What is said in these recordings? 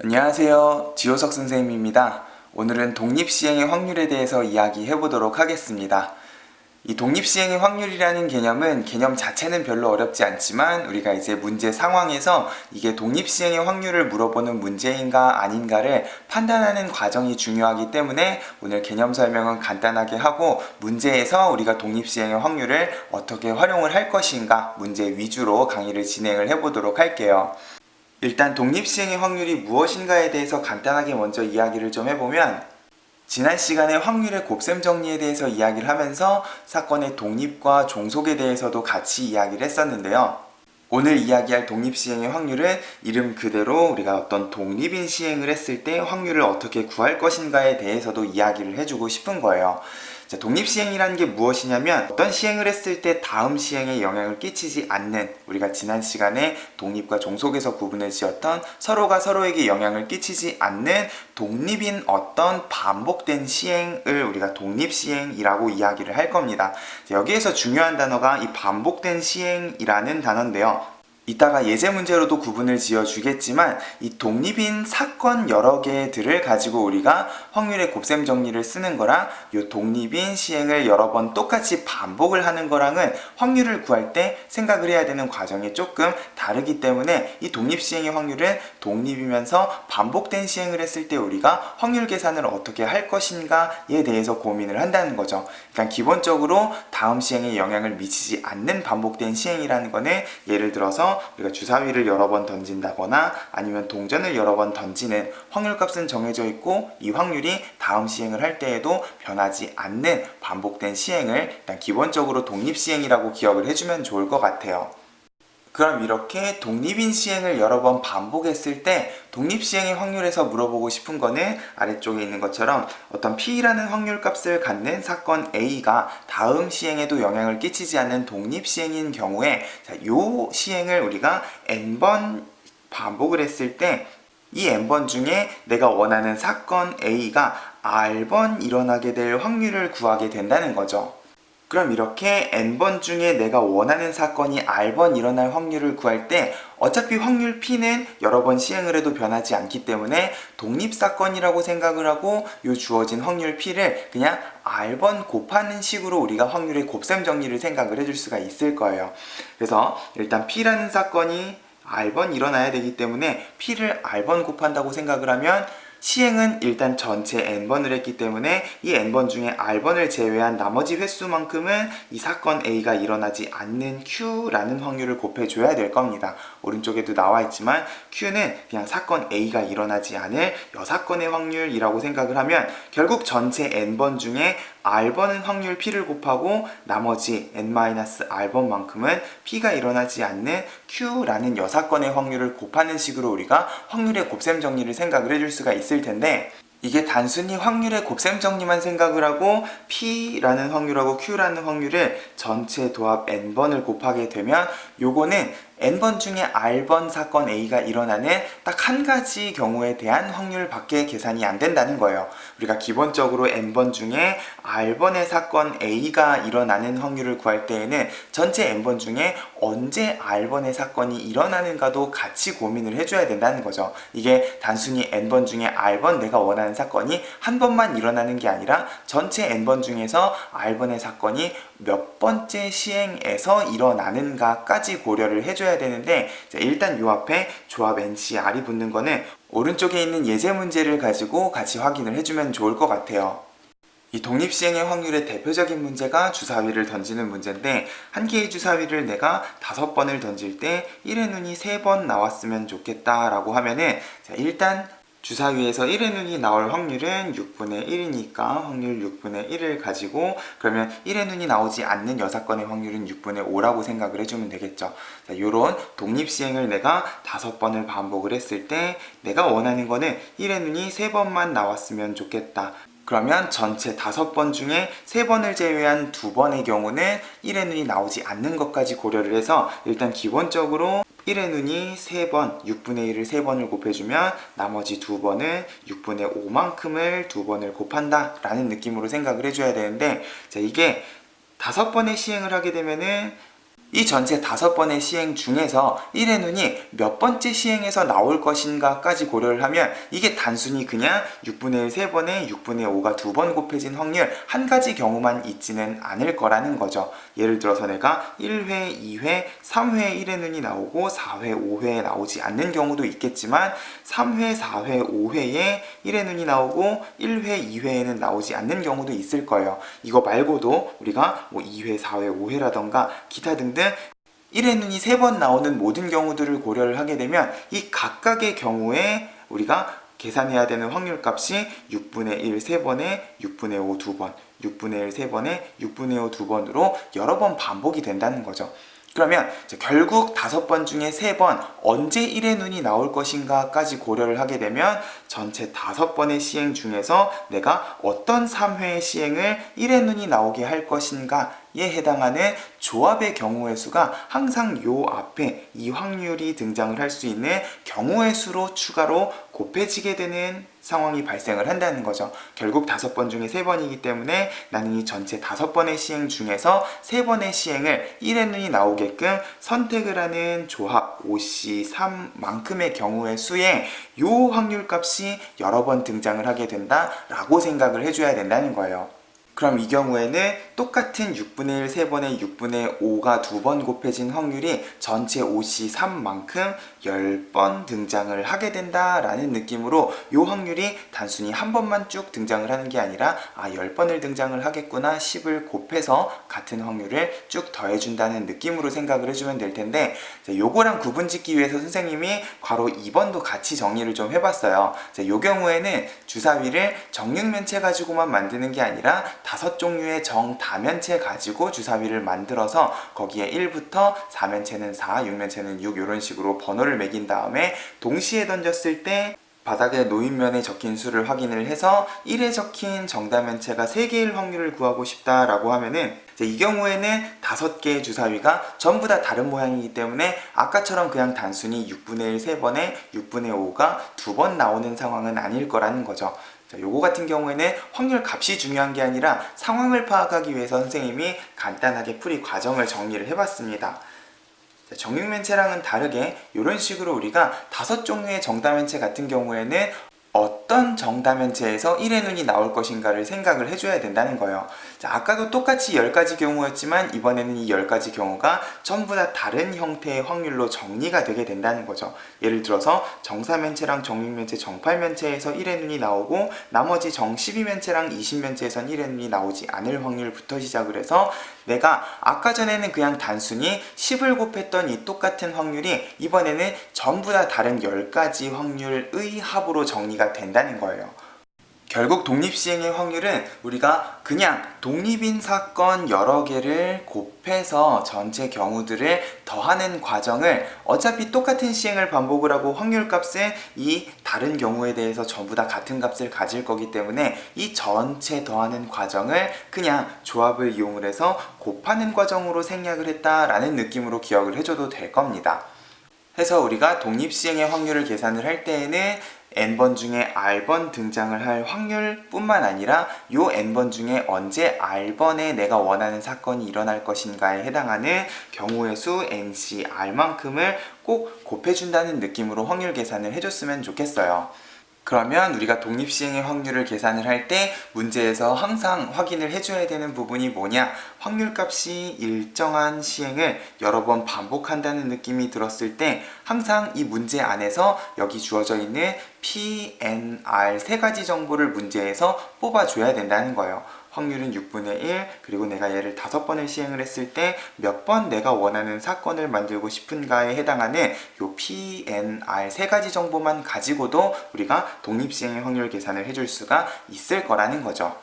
안녕하세요. 지호석 선생님입니다. 오늘은 독립시행의 확률에 대해서 이야기해 보도록 하겠습니다. 이 독립시행의 확률이라는 개념은 개념 자체는 별로 어렵지 않지만 우리가 이제 문제 상황에서 이게 독립시행의 확률을 물어보는 문제인가 아닌가를 판단하는 과정이 중요하기 때문에 오늘 개념 설명은 간단하게 하고 문제에서 우리가 독립시행의 확률을 어떻게 활용을 할 것인가 문제 위주로 강의를 진행을 해 보도록 할게요. 일단 독립시행의 확률이 무엇인가에 대해서 간단하게 먼저 이야기를 좀 해보면 지난 시간에 확률의 곱셈 정리에 대해서 이야기를 하면서 사건의 독립과 종속에 대해서도 같이 이야기를 했었는데요. 오늘 이야기할 독립시행의 확률은 이름 그대로 우리가 어떤 독립인 시행을 했을 때 확률을 어떻게 구할 것인가에 대해서도 이야기를 해주고 싶은 거예요. 자, 독립시행이라는 게 무엇이냐면 어떤 시행을 했을 때 다음 시행에 영향을 끼치지 않는 우리가 지난 시간에 독립과 종속에서 구분을 지었던 서로가 서로에게 영향을 끼치지 않는 독립인 어떤 반복된 시행을 우리가 독립시행이라고 이야기를 할 겁니다. 자, 여기에서 중요한 단어가 이 반복된 시행이라는 단어인데요. 이따가 예제 문제로도 구분을 지어주겠지만 이 독립인 사건 여러 개들을 가지고 우리가 확률의 곱셈 정리를 쓰는 거랑 이 독립인 시행을 여러 번 똑같이 반복을 하는 거랑은 확률을 구할 때 생각을 해야 되는 과정이 조금 다르기 때문에 이 독립 시행의 확률은 독립이면서 반복된 시행을 했을 때 우리가 확률 계산을 어떻게 할 것인가에 대해서 고민을 한다는 거죠. 일단 기본적으로 다음 시행에 영향을 미치지 않는 반복된 시행이라는 거는 예를 들어서 우리가 주사위를 여러 번 던진다거나 아니면 동전을 여러 번 던지는 확률값은 정해져 있고 이 확률이 다음 시행을 할 때에도 변하지 않는 반복된 시행을 일단 기본적으로 독립시행이라고 기억을 해주면 좋을 것 같아요. 그럼 이렇게 독립인 시행을 여러 번 반복했을 때 독립시행의 확률에서 물어보고 싶은 거는 아래쪽에 있는 것처럼 어떤 P라는 확률값을 갖는 사건 A가 다음 시행에도 영향을 끼치지 않는 독립시행인 경우에 이 시행을 우리가 N번 반복을 했을 때 이 N번 중에 내가 원하는 사건 A가 R번 일어나게 될 확률을 구하게 된다는 거죠. 그럼 이렇게 N번 중에 내가 원하는 사건이 R번 일어날 확률을 구할 때 어차피 확률 P는 여러 번 시행을 해도 변하지 않기 때문에 독립사건이라고 생각을 하고 이 주어진 확률 P를 그냥 R번 곱하는 식으로 우리가 확률의 곱셈 정리를 생각을 해줄 수가 있을 거예요. 그래서 일단 P라는 사건이 R번 일어나야 되기 때문에 P를 R번 곱한다고 생각을 하면 시행은 일단 전체 N번을 했기 때문에 이 N번 중에 R번을 제외한 나머지 횟수만큼은 이 사건 A가 일어나지 않는 Q라는 확률을 곱해줘야 될 겁니다. 오른쪽에도 나와 있지만 Q는 그냥 사건 A가 일어나지 않을 여사건의 확률이라고 생각을 하면 결국 전체 N번 중에 R번은 확률 P를 곱하고 나머지 N-R번만큼은 P가 일어나지 않는 Q라는 여사건의 확률을 곱하는 식으로 우리가 확률의 곱셈 정리를 생각을 해줄 수가 있을 텐데 이게 단순히 확률의 곱셈 정리만 생각을 하고 P라는 확률하고 Q라는 확률을 전체 도합 N번을 곱하게 되면 요거는 N번 중에 R번 사건 A가 일어나는 딱 한 가지 경우에 대한 확률밖에 계산이 안 된다는 거예요. 우리가 기본적으로 N번 중에 R번의 사건 A가 일어나는 확률을 구할 때에는 전체 N번 중에 언제 R번의 사건이 일어나는가도 같이 고민을 해줘야 된다는 거죠. 이게 단순히 N번 중에 R번 내가 원하는 사건이 한 번만 일어나는 게 아니라 전체 N번 중에서 R번의 사건이 몇 번째 시행에서 일어나는가까지 고려를 해줘야 되는데 일단 요 앞에 조합 NCR이 붙는 거는 오른쪽에 있는 예제 문제를 가지고 같이 확인을 해주면 좋을 것 같아요. 이 독립시행의 확률의 대표적인 문제가 주사위를 던지는 문제인데 한 개의 주사위를 내가 5번을 던질 때 1의 눈이 3번 나왔으면 좋겠다 라고 하면은 일단 주사위에서 1의 눈이 나올 확률은 6분의 1이니까 확률 6분의 1을 가지고 그러면 1의 눈이 나오지 않는 여사건의 확률은 6분의 5라고 생각을 해주면 되겠죠. 자, 요런 독립시행을 내가 5번을 반복을 했을 때 내가 원하는 거는 1의 눈이 3번만 나왔으면 좋겠다. 그러면 전체 5번 중에 3번을 제외한 2번의 경우는 1의 눈이 나오지 않는 것까지 고려를 해서 일단 기본적으로 1의 눈이 3번, 6분의 1을 3번을 곱해주면 나머지 2번은 6분의 5만큼을 2번을 곱한다 라는 느낌으로 생각을 해줘야 되는데 자, 이게 5번의 시행을 하게 되면은 이 전체 5번의 시행 중에서 1의 눈이 몇 번째 시행에서 나올 것인가까지 고려를 하면 이게 단순히 그냥 6분의 1 3번에 6분의 5가 2번 곱해진 확률 한 가지 경우만 있지는 않을 거라는 거죠. 예를 들어서 내가 1회, 2회, 3회에 1의 눈이 나오고 4회, 5회에 나오지 않는 경우도 있겠지만 3회, 4회, 5회에 1의 눈이 나오고 1회, 2회에는 나오지 않는 경우도 있을 거예요. 이거 말고도 우리가 뭐 2회, 4회, 5회라던가 기타 등등 1의 눈이 3번 나오는 모든 경우들을 고려를 하게 되면 이 각각의 경우에 우리가 계산해야 되는 확률값이 6분의 1 3번에 6분의 5 2번, 6분의 1 3번에 6분의 5 2번으로 여러 번 반복이 된다는 거죠. 그러면 결국 5번 중에 3번 언제 1의 눈이 나올 것인가까지 고려를 하게 되면 전체 5번의 시행 중에서 내가 어떤 3회의 시행을 1의 눈이 나오게 할 것인가 에 해당하는 조합의 경우의 수가 항상 요 앞에 이 확률이 등장을 할 수 있는 경우의 수로 추가로 곱해지게 되는 상황이 발생을 한다는 거죠. 결국 5번 중에 3번이기 때문에 나는 이 전체 5번의 시행 중에서 3번의 시행을 1의 눈이 나오게끔 선택을 하는 조합 OC3만큼의 경우의 수에 요 확률값이 여러 번 등장을 하게 된다라고 생각을 해줘야 된다는 거예요. 그럼 이 경우에는 똑같은 6분의 1 3번에 6분의 5가 2번 곱해진 확률이 전체 OC3만큼 10번 등장을 하게 된다라는 느낌으로 이 확률이 단순히 한 번만 쭉 등장을 하는 게 아니라 10번을 등장을 하겠구나 10을 곱해서 같은 확률을 쭉 더해준다는 느낌으로 생각을 해주면 될 텐데 요거랑 구분짓기 위해서 선생님이 괄호 2번도 같이 정리를 좀 해봤어요. 이 경우에는 주사위를 정육면체 가지고만 만드는 게 아니라 5종류의 정다면체 가지고 주사위를 만들어서 거기에 1부터 4면체는 4, 6면체는 6 이런 식으로 번호를 매긴 다음에 동시에 던졌을 때 바닥에 놓인면에 적힌 수를 확인을 해서 1에 적힌 정다면체가 3개일 확률을 구하고 싶다라고 하면은 이 경우에는 5개의 주사위가 전부 다 다른 모양이기 때문에 아까처럼 그냥 단순히 6분의 1 3번에 6분의 5가 2번 나오는 상황은 아닐 거라는 거죠. 요거 같은 경우에는 확률 값이 중요한 게 아니라 상황을 파악하기 위해서 선생님이 간단하게 풀이 과정을 정리를 해봤습니다. 정육면체랑은 다르게 이런 식으로 우리가 5종류의 정다면체 같은 경우에는 어떤 정다면체에서 1의 눈이 나올 것인가를 생각을 해줘야 된다는 거예요. 아까도 똑같이 10가지 경우였지만 이번에는 이 10가지 경우가 전부 다 다른 형태의 확률로 정리가 되게 된다는 거죠. 예를 들어서 정사면체랑 정육면체, 정팔면체에서 1의 눈이 나오고 나머지 정12면체랑 20면체에선 1의 눈이 나오지 않을 확률부터 시작을 해서 내가 아까 전에는 그냥 단순히 10을 곱했던 이 똑같은 확률이 이번에는 전부 다 다른 10가지 확률의 합으로 정리가 된다는 거예요. 결국 독립시행의 확률은 우리가 그냥 독립인 사건 여러 개를 곱해서 전체 경우들을 더하는 과정을 어차피 똑같은 시행을 반복을 하고 확률값은 이 다른 경우에 대해서 전부 다 같은 값을 가질 거기 때문에 이 전체 더하는 과정을 그냥 조합을 이용을 해서 곱하는 과정으로 생략을 했다라는 느낌으로 기억을 해줘도 될 겁니다. 해서 우리가 독립시행의 확률을 계산을 할 때에는 n번 중에 r번 등장을 할 확률뿐만 아니라 요 n번 중에 언제 r번에 내가 원하는 사건이 일어날 것인가에 해당하는 경우의 수 nc r만큼을 꼭 곱해준다는 느낌으로 확률 계산을 해줬으면 좋겠어요. 그러면 우리가 독립시행의 확률을 계산을 할 때 문제에서 항상 확인을 해줘야 되는 부분이 뭐냐? 확률값이 일정한 시행을 여러 번 반복한다는 느낌이 들었을 때 항상 이 문제 안에서 여기 주어져 있는 P, N, R 세 가지 정보를 문제에서 뽑아줘야 된다는 거예요. 확률은 6분의 1, 그리고 내가 얘를 5번을 시행을 했을 때 몇 번 내가 원하는 사건을 만들고 싶은가에 해당하는 요 P, N, R 세 가지 정보만 가지고도 우리가 독립시행의 확률 계산을 해줄 수가 있을 거라는 거죠.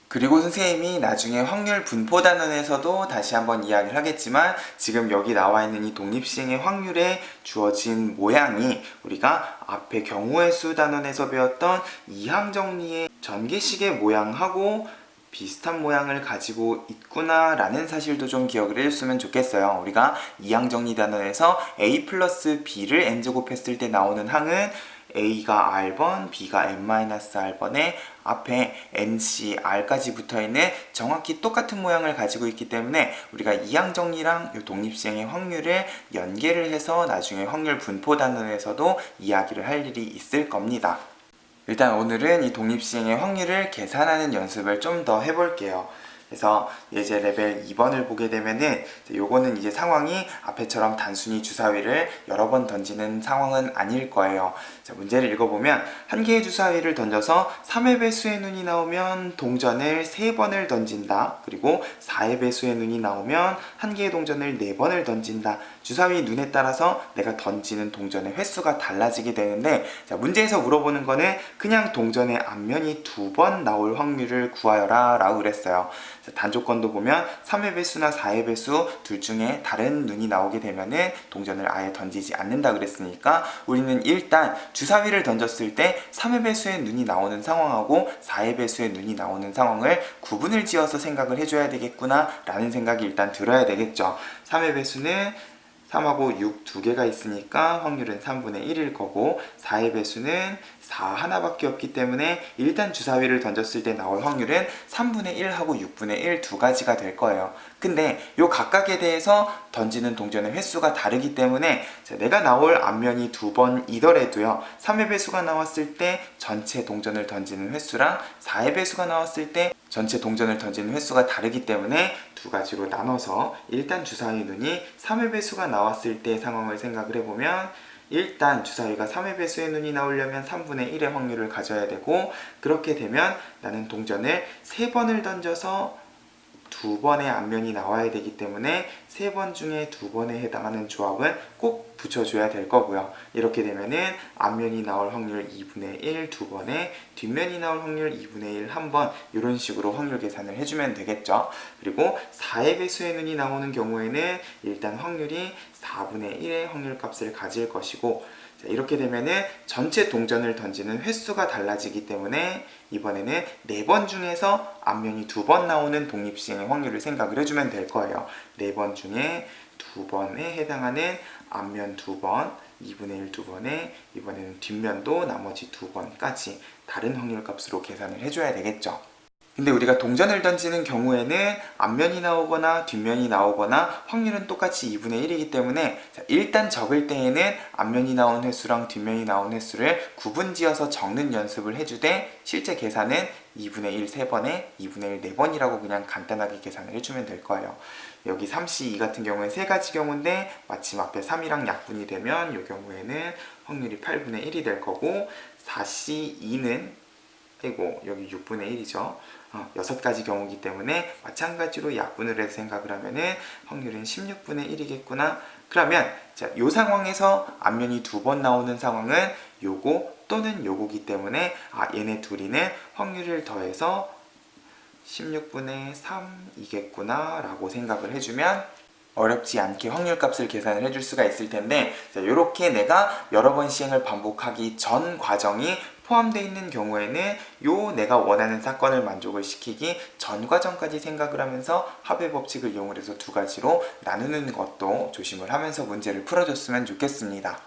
그리고 선생님이 나중에 확률 분포 단원에서도 다시 한번 이야기를 하겠지만 지금 여기 나와 있는 이 독립시행의 확률에 주어진 모양이 우리가 앞에 경우의 수 단원에서 배웠던 이항정리의 전개식의 모양하고 비슷한 모양을 가지고 있구나 라는 사실도 좀 기억을 해줬으면 좋겠어요. 우리가 이항정리 단원에서 a 플러스 b를 n제곱했을 때 나오는 항은 A가 R번, B가 n-R번에 앞에 NC, R까지 붙어있는 정확히 똑같은 모양을 가지고 있기 때문에 우리가 이항정리랑 이 독립시행의 확률을 연계를 해서 나중에 확률 분포 단원에서도 이야기를 할 일이 있을 겁니다. 일단 오늘은 이 독립시행의 확률을 계산하는 연습을 좀 더 해볼게요. 그래서 예제 레벨 2번을 보게 되면은 요거는 이제 상황이 앞에처럼 단순히 주사위를 여러 번 던지는 상황은 아닐 거예요. 자, 문제를 읽어보면 한 개의 주사위를 던져서 3의 배수의 눈이 나오면 동전을 3번을 던진다. 그리고 4의 배수의 눈이 나오면 한 개의 동전을 4번을 던진다. 주사위 눈에 따라서 내가 던지는 동전의 횟수가 달라지게 되는데, 자, 문제에서 물어보는 거는 그냥 동전의 앞면이 2번 나올 확률을 구하여라 라고 그랬어요. 단조건도 보면 3의 배수나 4의 배수 둘 중에 다른 눈이 나오게 되면은 동전을 아예 던지지 않는다 그랬으니까 우리는 일단 주사위를 던졌을 때 3의 배수의 눈이 나오는 상황하고 4의 배수의 눈이 나오는 상황을 구분을 지어서 생각을 해줘야 되겠구나 라는 생각이 일단 들어야 되겠죠. 3의 배수는 3하고 6 두 개가 있으니까 확률은 3분의 1일 거고, 4의 배수는 4 하나밖에 없기 때문에 일단 주사위를 던졌을 때 나올 확률은 3분의 1하고 6분의 1 두 가지가 될 거예요. 근데 요 각각에 대해서 던지는 동전의 횟수가 다르기 때문에 내가 나올 앞면이 2번이더라도요 3의 배수가 나왔을 때 전체 동전을 던지는 횟수랑 4의 배수가 나왔을 때 전체 동전을 던지는 횟수가 다르기 때문에 두 가지로 나눠서 일단 주사위 눈이 3의 배수가 나왔을 때 상황을 생각을 해보면, 일단 주사위가 3의 배수의 눈이 나오려면 3분의 1의 확률을 가져야 되고, 그렇게 되면 나는 동전을 3번을 던져서 2번의 앞면이 나와야 되기 때문에 3번 중에 2번에 해당하는 조합은 꼭 붙여줘야 될 거고요. 이렇게 되면은 앞면이 나올 확률 2분의 1 2번에 뒷면이 나올 확률 2분의 1 1번, 이런 식으로 확률 계산을 해주면 되겠죠. 그리고 4의 배수의 눈이 나오는 경우에는 일단 확률이 4분의 1의 확률값을 가질 것이고, 자, 이렇게 되면은 전체 동전을 던지는 횟수가 달라지기 때문에 이번에는 4번 중에서 앞면이 2번 나오는 독립시행의 확률을 생각을 해주면 될 거예요. 4번 중에 2번에 해당하는 앞면 2번, 2분의 1 2번에 이번에는 뒷면도 나머지 2번까지 다른 확률값으로 계산을 해줘야 되겠죠. 근데 우리가 동전을 던지는 경우에는 앞면이 나오거나 뒷면이 나오거나 확률은 똑같이 2분의 1이기 때문에 일단 적을 때에는 앞면이 나온 횟수랑 뒷면이 나온 횟수를 구분지어서 적는 연습을 해주되, 실제 계산은 2분의 1 3번에 2분의 1 4번이라고 그냥 간단하게 계산을 해주면 될 거예요. 여기 3C2 같은 경우는 세 가지 경우인데 마침 앞에 3이랑 약분이 되면 이 경우에는 확률이 8분의 1이 될 거고, 4C2는 떼고 여기 6분의 1이죠. 6가지 경우이기 때문에 마찬가지로 약분을 해서 생각을 하면은 확률은 16분의 1이겠구나. 그러면 자, 요 상황에서 앞면이 2번 나오는 상황은 요거 또는 요거기 때문에 얘네 둘이는 확률을 더해서 16분의 3이겠구나 라고 생각을 해주면 어렵지 않게 확률값을 계산을 해줄 수가 있을 텐데, 이렇게 내가 여러 번 시행을 반복하기 전 과정이 포함되어 있는 경우에는 요 내가 원하는 사건을 만족을 시키기 전 과정까지 생각을 하면서 합의 법칙을 이용해서 두 가지로 나누는 것도 조심을 하면서 문제를 풀어줬으면 좋겠습니다.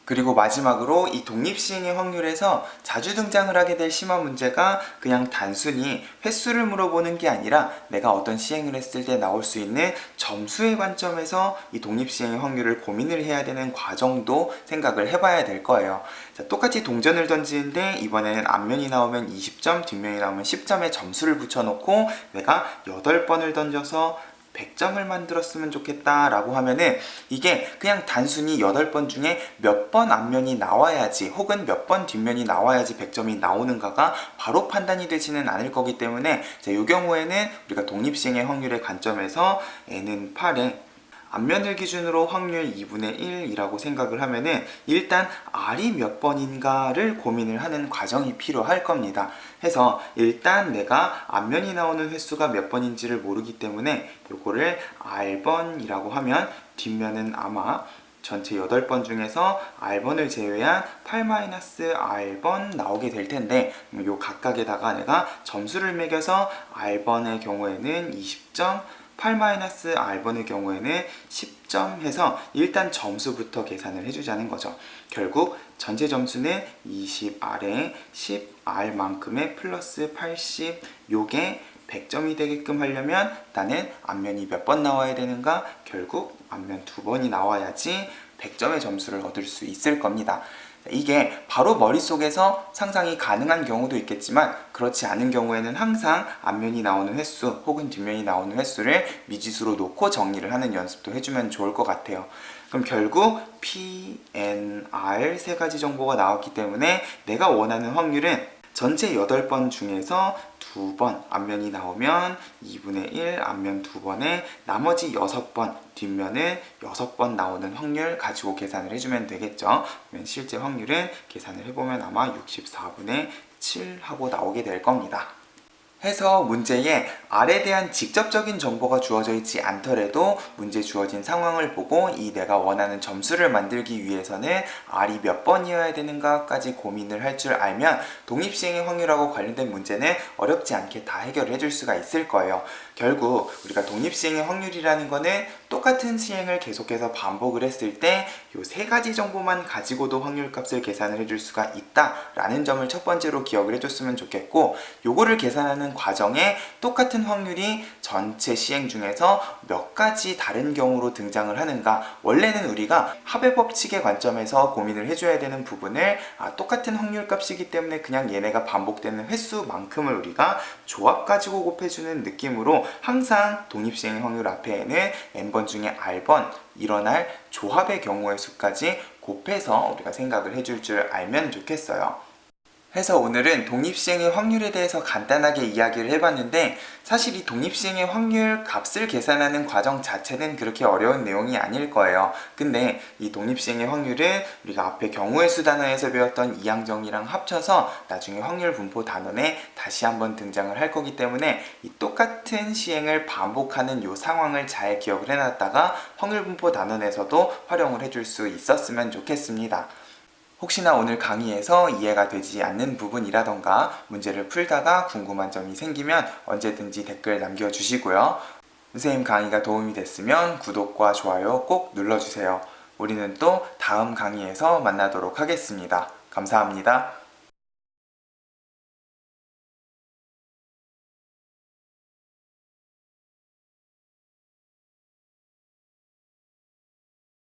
그리고 마지막으로 이 독립시행의 확률에서 자주 등장을 하게 될 심화 문제가 그냥 단순히 횟수를 물어보는 게 아니라 내가 어떤 시행을 했을 때 나올 수 있는 점수의 관점에서 이 독립시행의 확률을 고민을 해야 되는 과정도 생각을 해봐야 될 거예요. 자, 똑같이 동전을 던지는데 이번에는 앞면이 나오면 20점, 뒷면이 나오면 10점의 점수를 붙여놓고 내가 8번을 던져서 100점을 만들었으면 좋겠다 라고 하면은 이게 그냥 단순히 8번 중에 몇 번 앞면이 나와야지 혹은 몇 번 뒷면이 나와야지 100점이 나오는가가 바로 판단이 되지는 않을 거기 때문에 이 경우에는 우리가 독립시행의 확률의 관점에서 n은 8에 앞면을 기준으로 확률 2분의 1이라고 생각을 하면은 일단 R이 몇 번인가를 고민을 하는 과정이 필요할 겁니다. 해서 일단 내가 앞면이 나오는 횟수가 몇 번인지를 모르기 때문에 요거를 R번이라고 하면 뒷면은 아마 전체 8번 중에서 R번을 제외한 8-R번 나오게 될 텐데, 요 각각에다가 내가 점수를 매겨서 R번의 경우에는 20점, 8-R번의 경우에는 10점 해서 일단 점수부터 계산을 해주자는 거죠. 결국 전체 점수는 20R에 10R만큼의 플러스 80, 요게 100점이 되게끔 하려면 나는 앞면이 몇 번 나와야 되는가? 결국 앞면 2번이 나와야지 100점의 점수를 얻을 수 있을 겁니다. 이게 바로 머릿속에서 상상이 가능한 경우도 있겠지만 그렇지 않은 경우에는 항상 앞면이 나오는 횟수 혹은 뒷면이 나오는 횟수를 미지수로 놓고 정리를 하는 연습도 해주면 좋을 것 같아요. 그럼 결국 P, N, R 세 가지 정보가 나왔기 때문에 내가 원하는 확률은 전체 8번 중에서 2번 앞면이 나오면 2분의 1 앞면 2번에 나머지 6번 뒷면은 6번 나오는 확률 가지고 계산을 해주면 되겠죠. 그러면 실제 확률은 계산을 해보면 아마 64분의 7 하고 나오게 될 겁니다. 해서 문제에 R에 대한 직접적인 정보가 주어져 있지 않더라도 문제 주어진 상황을 보고 이 내가 원하는 점수를 만들기 위해서는 R이 몇 번이어야 되는가까지 고민을 할 줄 알면 독립시행의 확률하고 관련된 문제는 어렵지 않게 다 해결해 줄 수가 있을 거예요. 결국 우리가 독립시행의 확률이라는 거는 똑같은 시행을 계속해서 반복을 했을 때 이 세 가지 정보만 가지고도 확률값을 계산을 해줄 수가 있다라는 점을 첫 번째로 기억을 해줬으면 좋겠고, 요거를 계산하는 과정에 똑같은 확률이 전체 시행 중에서 몇 가지 다른 경우로 등장을 하는가, 원래는 우리가 합의 법칙의 관점에서 고민을 해줘야 되는 부분을 똑같은 확률값이기 때문에 그냥 얘네가 반복되는 횟수만큼을 우리가 조합 가지고 곱해주는 느낌으로 항상 독립시행의 확률 앞에는 n번 중에 r번 일어날 조합의 경우의 수까지 곱해서 우리가 생각을 해줄 줄 알면 좋겠어요. 해서 오늘은 독립시행의 확률에 대해서 간단하게 이야기를 해봤는데, 사실 이 독립시행의 확률 값을 계산하는 과정 자체는 그렇게 어려운 내용이 아닐 거예요. 근데 이 독립시행의 확률은 우리가 앞에 경우의 수 단원에서 배웠던 이항정리랑 합쳐서 나중에 확률 분포 단원에 다시 한번 등장을 할 거기 때문에 이 똑같은 시행을 반복하는 이 상황을 잘 기억을 해놨다가 확률 분포 단원에서도 활용을 해줄 수 있었으면 좋겠습니다. 혹시나 오늘 강의에서 이해가 되지 않는 부분이라던가 문제를 풀다가 궁금한 점이 생기면 언제든지 댓글 남겨주시고요. 선생님 강의가 도움이 됐으면 구독과 좋아요 꼭 눌러주세요. 우리는 또 다음 강의에서 만나도록 하겠습니다. 감사합니다.